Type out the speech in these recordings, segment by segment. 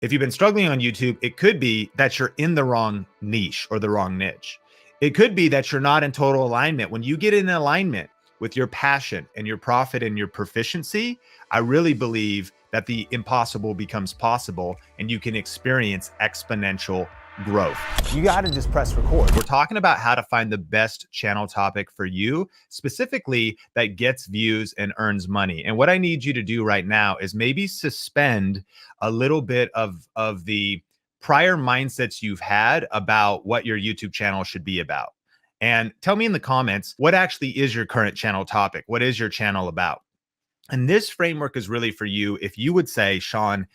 If you've been struggling on YouTube, it could be that you're in the wrong niche or the wrong niche. It could be that you're not in total alignment. When you get in alignment with your passion and your profit and your proficiency, I really believe that the impossible becomes possible and you can experience exponential growth. You got to just press record. We're talking about how to find the best channel topic for you, specifically that gets views and earns money. And what I need you to do right now is maybe suspend a little bit of the prior mindsets you've had about what your YouTube channel should be about. And tell me in the comments, what actually is your current channel topic? What is your channel about? And this framework is really for you if you would say, Sean,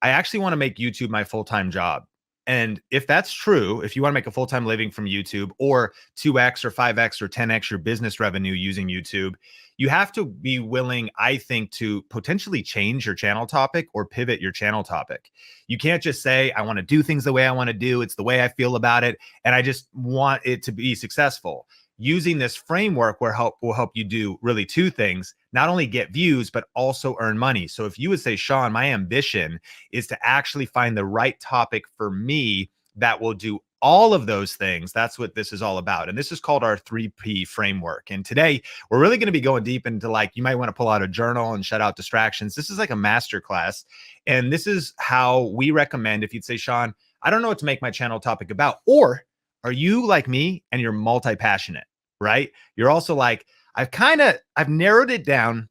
I actually want to make YouTube my full-time job. And if that's true, if you want to make a full-time living from YouTube or 2x or 5x or 10x your business revenue using YouTube, you have to be willing, I think, to potentially change your channel topic or pivot your channel topic. You can't just say, I want to do things the way I want to do. It's the way I feel about it. And I just want it to be successful. Using this framework will help you do really two things, not only get views, but also earn money. So if you would say, Sean, my ambition is to actually find the right topic for me that will do all of those things, that's what this is all about. And this is called our 3P framework. And today we're really going to be going deep into, like, you might want to pull out a journal and shut out distractions. This is like a masterclass. And this is how we recommend, if you'd say, Sean, I don't know what to make my channel topic about, or are you like me and you're multi-passionate, right? You're also like, I've narrowed it down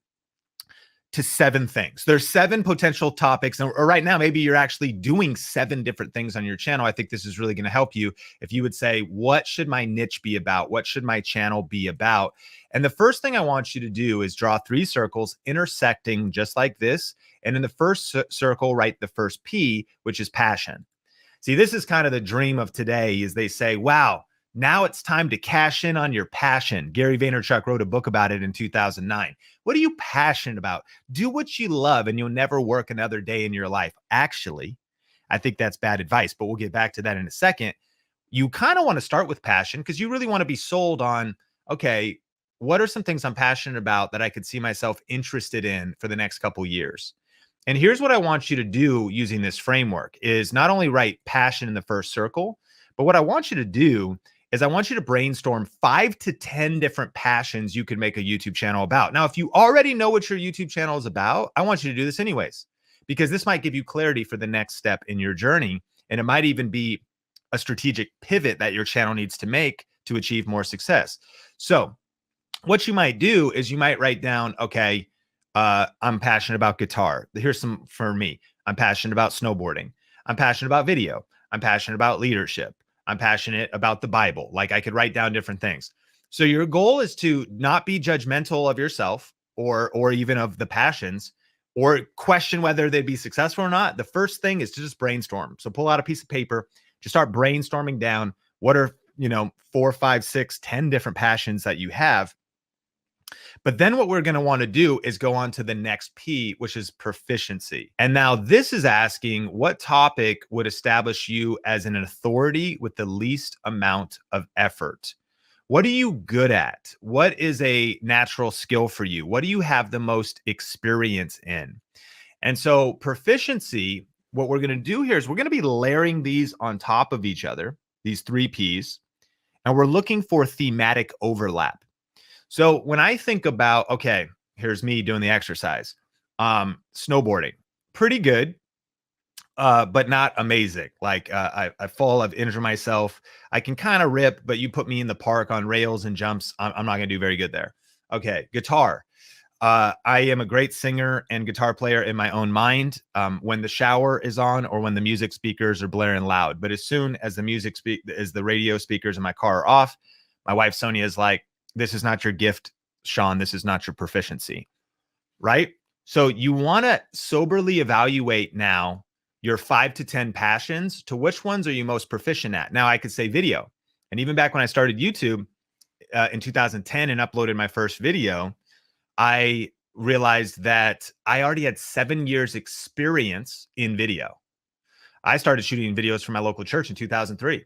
to 7 things. There's 7 potential topics. Or right now, maybe you're actually doing 7 different things on your channel. I think this is really going to help you if you would say, what should my niche be about? What should my channel be about? And the first thing I want you to do is draw 3 circles intersecting just like this. And in the first circle, write the first P, which is passion. See, this is kind of the dream of today, is they say, wow, now it's time to cash in on your passion. Gary Vaynerchuk wrote a book about it in 2009. What are you passionate about? Do what you love and you'll never work another day in your life. Actually, I think that's bad advice, but we'll get back to that in a second. You kind of want to start with passion because you really want to be sold on, okay, what are some things I'm passionate about that I could see myself interested in for the next couple years? And here's what I want you to do using this framework is not only write passion in the first circle, but what I want you to do is I want you to brainstorm 5 to 10 different passions you could make a YouTube channel about. Now, if you already know what your YouTube channel is about, I want you to do this anyways, because this might give you clarity for the next step in your journey. And it might even be a strategic pivot that your channel needs to make to achieve more success. So what you might do is you might write down, okay, I'm passionate about guitar. Here's some for me. I'm passionate about snowboarding. I'm passionate about video. I'm passionate about leadership. I'm passionate about the Bible. Like, I could write down different things. So your goal is to not be judgmental of yourself or even of the passions or question whether they'd be successful or not. The first thing is to just brainstorm. So pull out a piece of paper, just start brainstorming down what are, 4, 5, 6, 10 different passions that you have. But then what we're going to want to do is go on to the next P, which is proficiency. And now this is asking what topic would establish you as an authority with the least amount of effort. What are you good at? What is a natural skill for you? What do you have the most experience in? And so proficiency, what we're going to do here is we're going to be layering these on top of each other, these 3 Ps, and we're looking for thematic overlap. So when I think about, okay, here's me doing the exercise, snowboarding, pretty good, but not amazing. Like I fall, I've injured myself. I can kind of rip, but you put me in the park on rails and jumps, I'm not going to do very good there. Okay, guitar. I am a great singer and guitar player in my own mind when the shower is on or when the music speakers are blaring loud. But as soon as the radio speakers in my car are off, my wife Sonia is like, this is not your gift, Sean. This is not your proficiency, right? So you want to soberly evaluate now your 5 to 10 passions to which ones are you most proficient at. Now I could say video. And even back when I started YouTube in 2010 and uploaded my first video, I realized that I already had 7 years experience in video. I started shooting videos for my local church in 2003.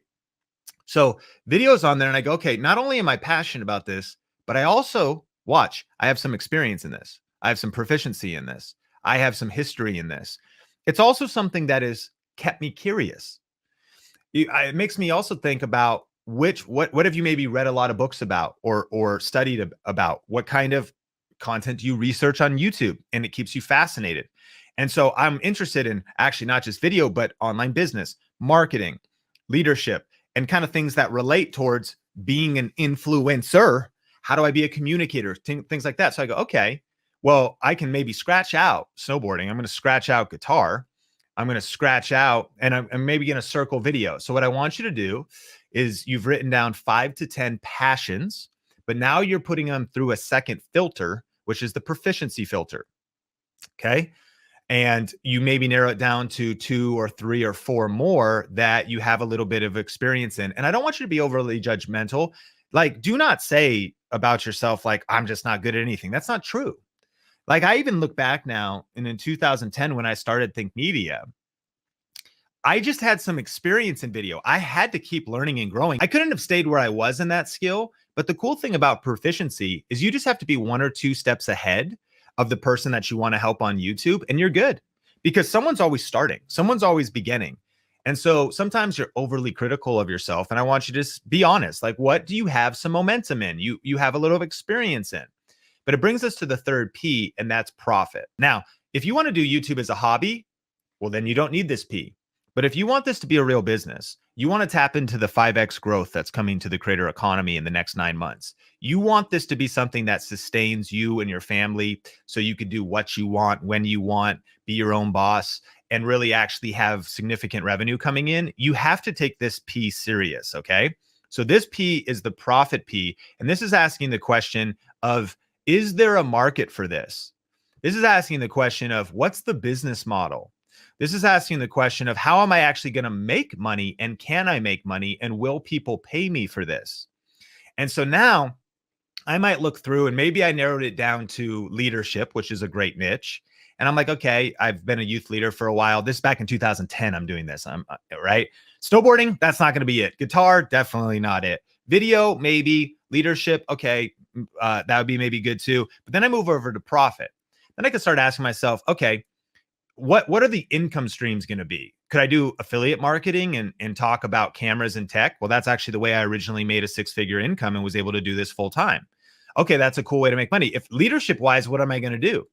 So videos on there and I go, okay, not only am I passionate about this, but I also I have some experience in this. I have some proficiency in this. I have some history in this. It's also something that is kept me curious. It makes me also think about what have you maybe read a lot of books about or studied about? What kind of content do you research on YouTube? And it keeps you fascinated. And so I'm interested in actually not just video, but online business, marketing, leadership, and kind of things that relate towards being an influencer. How do I be a communicator? Things like that. So I go, okay, well, I can maybe scratch out snowboarding. I'm going to scratch out guitar. I'm going to scratch out, and I'm maybe going to circle video. So what I want you to do is you've written down 5 to 10 passions, but now you're putting them through a second filter, which is the proficiency filter. Okay. And you maybe narrow it down to 2 or 3 or 4 more that you have a little bit of experience in. And I don't want you to be overly judgmental. Like, do not say about yourself, like, I'm just not good at anything. That's not true. Like, I even look back now, and in 2010, when I started Think Media, I just had some experience in video. I had to keep learning and growing. I couldn't have stayed where I was in that skill. But the cool thing about proficiency is you just have to be 1 or 2 steps ahead of the person that you want to help on YouTube, and you're good, because someone's always starting, someone's always beginning. And so sometimes you're overly critical of yourself. And I want you to just be honest. Like, what do you have some momentum in? You have a little experience in. But it brings us to the third P, and that's profit. Now, if you want to do YouTube as a hobby, well, then you don't need this P. But if you want this to be a real business, you want to tap into the 5X growth that's coming to the creator economy in the next 9 months. You want this to be something that sustains you and your family so you can do what you want, when you want, be your own boss, and really actually have significant revenue coming in. You have to take this P serious, okay? So this P is the profit P. And this is asking the question of, is there a market for this? This is asking the question of, what's the business model? This is asking the question of, how am I actually going to make money, and can I make money, and will people pay me for this? And so now I might look through, and maybe I narrowed it down to leadership, which is a great niche. And I'm like, okay, I've been a youth leader for a while. This back in 2010, I'm doing this. I'm right. Snowboarding, that's not going to be it. Guitar, definitely not it. Video, maybe. Leadership, okay, that would be maybe good too. But then I move over to profit. Then I can start asking myself, okay, what are the income streams going to be? Could I do affiliate marketing and talk about cameras and tech? Well, that's actually the way I originally made a 6-figure income and was able to do this full time. Okay, that's a cool way to make money. If leadership wise, what am I going to do?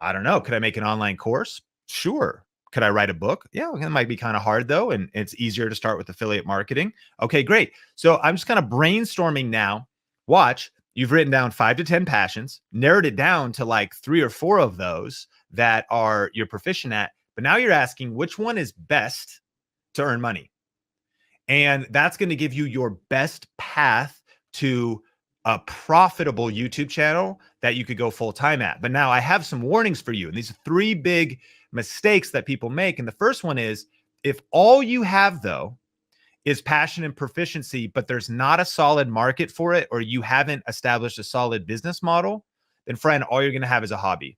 I don't know. Could I make an online course? Sure. Could I write a book? Yeah, it might be kind of hard though. And it's easier to start with affiliate marketing. Okay, great. So I'm just kind of brainstorming now. Watch, you've written down 5 to 10 passions, narrowed it down to like 3 or 4 of those that are you're proficient at. But now you're asking, which one is best to earn money? And that's going to give you your best path to a profitable YouTube channel that you could go full time at. But now I have some warnings for you. And these are 3 big mistakes that people make. And the first one is, if all you have though is passion and proficiency, but there's not a solid market for it, or you haven't established a solid business model, then friend, all you're going to have is a hobby.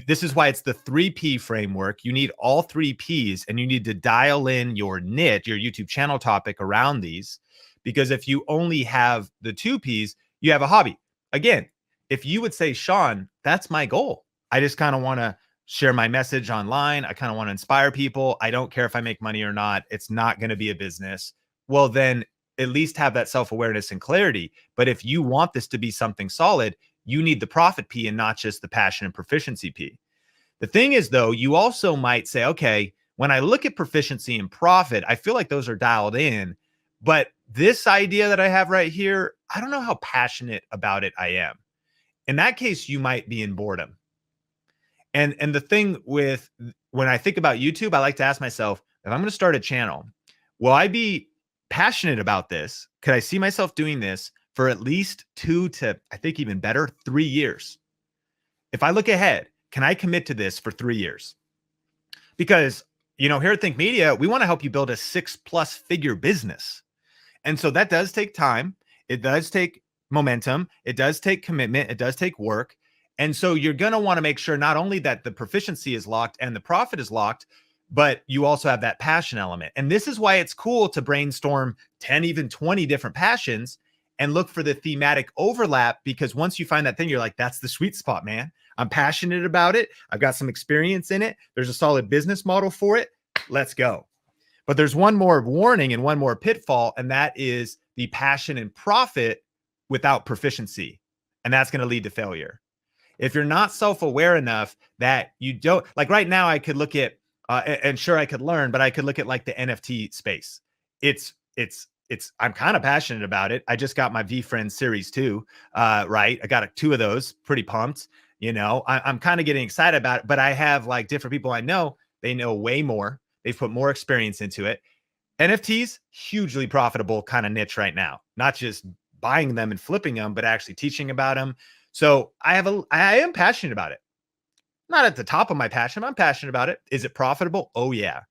This is why it's the 3P framework. You need all 3 Ps, and you need to dial in your niche, your YouTube channel topic around these. Because if you only have the 2 Ps, you have a hobby. Again, if you would say, Sean, that's my goal. I just kind of want to share my message online. I kind of want to inspire people. I don't care if I make money or not. It's not going to be a business. Well, then at least have that self-awareness and clarity. But if you want this to be something solid, you need the profit P and not just the passion and proficiency P. The thing is, though, you also might say, okay, when I look at proficiency and profit, I feel like those are dialed in. But this idea that I have right here, I don't know how passionate about it I am. In that case, you might be in boredom. And the thing with, when I think about YouTube, I like to ask myself, if I'm going to start a channel, will I be passionate about this? Could I see myself doing this for at least 2 to, I think even better, 3 years? If I look ahead, can I commit to this for 3 years? Because, here at Think Media, we want to help you build a 6+ figure business. And so that does take time. It does take momentum. It does take commitment. It does take work. And so you're going to want to make sure not only that the proficiency is locked and the profit is locked, but you also have that passion element. And this is why it's cool to brainstorm 10, even 20 different passions and look for the thematic overlap, because once you find that thing, you're like, that's the sweet spot, man. I'm passionate about it. I've got some experience in it. There's a solid business model for it. Let's go. But there's one more warning and one more pitfall, and that is the passion and profit without proficiency. And that's going to lead to failure. If you're not self-aware enough that you don't, like right now, I could look at, and sure I could learn, but I could look at like the NFT space. I'm kind of passionate about it. I just got my VFriend Series 2, right? I got 2 of those, pretty pumped. I'm kind of getting excited about it, but I have like different people I know, they know way more. They've put more experience into it. NFTs, hugely profitable kind of niche right now, not just buying them and flipping them, but actually teaching about them. So I am passionate about it. Not at the top of my passion. I'm passionate about it. Is it profitable? Oh yeah.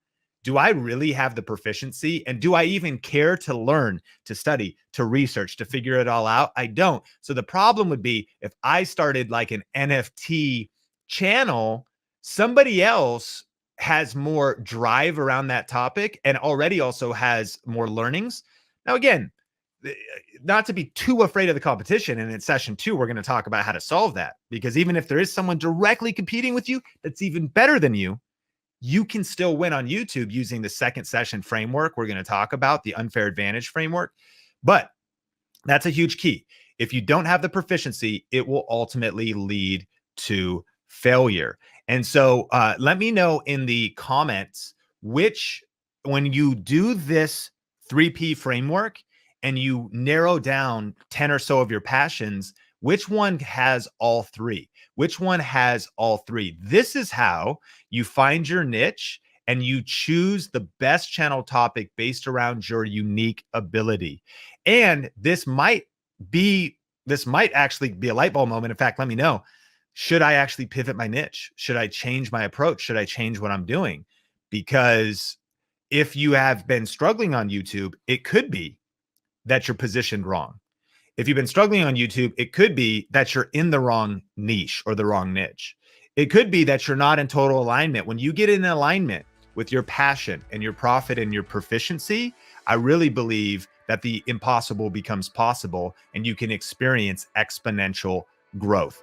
Do I really have the proficiency? And do I even care to learn, to study, to research, to figure it all out? I don't. So the problem would be if I started like an NFT channel, somebody else has more drive around that topic and already also has more learnings. Now, again, not to be too afraid of the competition. And in session 2, we're going to talk about how to solve that, because even if there is someone directly competing with you that's even better than you can still win on YouTube using the second session framework. We're going to talk about the unfair advantage framework, but that's a huge key. If you don't have the proficiency, it will ultimately lead to failure. And so let me know in the comments when you do this 3P framework and you narrow down 10 or so of your passions, which one has all 3? Which one has all 3? This is how you find your niche and you choose the best channel topic based around your unique ability. And this might actually be a light bulb moment. In fact, let me know, should I actually pivot my niche? Should I change my approach? Should I change what I'm doing? Because if you have been struggling on YouTube, it could be that you're positioned wrong. If you've been struggling on YouTube, it could be that you're in the wrong niche or the wrong niche. It could be that you're not in total alignment. When you get in alignment with your passion and your profit and your proficiency, I really believe that the impossible becomes possible and you can experience exponential growth.